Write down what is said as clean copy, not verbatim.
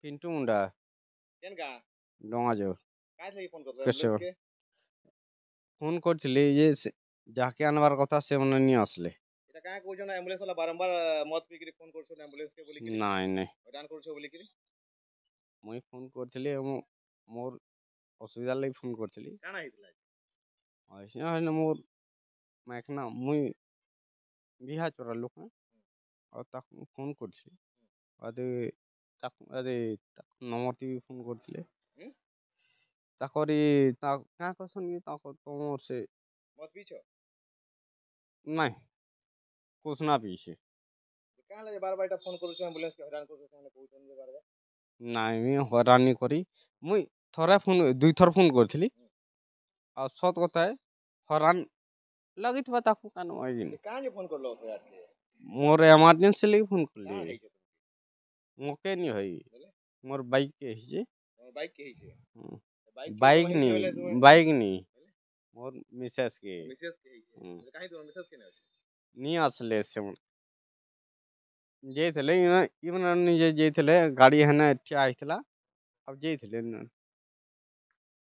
ପିଣ୍ଟୁ ମୁଣ୍ଡା କେନ୍ ଗାଁ ଡଙ୍ଗା ଯାଉ କାଇଁ ଲାଗି ଫୋନ୍ କରିଥିଲ କେଶବ ଆମ୍ବୁଲାନ୍ସ କେ ଫୋନ୍ କରିଥିଲି ଯାହାକେ ଆନବାର କଥା ସେମାନେ ନି ଆସିଲେ। এটা କାଁ କହୁଛ ନା ଆମ୍ବୁଲାନ୍ସ वाला ବାରମ୍ବାର ମଦ ପିଇକିରି ଫୋନ୍ କରୁଛ ଆମ୍ବୁଲାନ୍ସ କେ ବୋଲିକିରି ନାଇଁ ନାଇଁ ହଇରାଣ କରୁଛ ବୋଲିକିରି ମୁଇଁ ଫୋନ୍ କରିଥିଲି ମୋର୍ ଅସୁବିଧା ଲାଗି ଫୋନ୍ କରିଥିଲି। କାଣା ହେଇଥିଲା ମୋର୍ ମାଇଖନା ମୁଇଁ ବିହା ଚୋରା ଲୋକ ଆଉ ତାକୁ ଫୋନ୍ କରିଥିଲି ଆଦେ ତାକୁ ନମ୍ବରଟି ବି ଫୋନ୍ କରିଥିଲେ ହୁଁ ତାକରି କାଁ କସନ୍ କି ତମର ସେ ମଦ ପିଇଛ ନାଇଁ କୋଶନା ପିଇଛେ କାଁ ଲାଗି ବାର ଏଟା ଫୋନ୍ କରୁଛ ଆମ୍ବୁଲାନ୍ସ କେ ହଇରାଣ କରୁଛ ସେମାନେ କହୁଛନ୍ତି ଯେ ବାର ନାଇଁ ହଇରାନି କରି ମୁଇଁ ଥରେ ଫୋନ୍ ଦୁଇଥର ଫୋନ୍ କରିଥିଲି ହୁଁ ଆଉ ସତ୍ କଥା ହଇରାଣ ଲାଗିଥିବା ତାକୁ କାନ ଯେ କାଁ ଯେ ଫୋନ୍ କରଲ ସେ ଆଟକେ ମୋର ଏମର୍ଜେନ୍ସି ଲାଗି ଫୋନ୍ କଲି କାଁ ହେଇଛ ମକେ ନି ଭାଇ ବୋଲେ ମୋର୍ ବାଇକ୍ କେ ହେଇଛି ତମ ବାଇକ୍ କେ ହେଇছে ହୁଁ। ବାଇକ୍ କେ ତମ ହେଇছে ବୋଲେ ତୁମେ ବାଇକ୍ ନି ମୋର୍ ମିସେସ୍ କେ ମିସେସ୍ କେ ହେଇছে ବୋଲେ କାହିଁ ତୁମ ମିସେସ୍ କେ ଅଛି ନି ଆସିଲେ ସେମାନେ ଯାଇଥିଲେ ଇମାନେ ନିଜେ ଯାଇଥିଲେ ଗାଡ଼ି ହେନେ ଠିଆ ହେଇଥିଲା ଆଉ ଯାଇଥିଲେ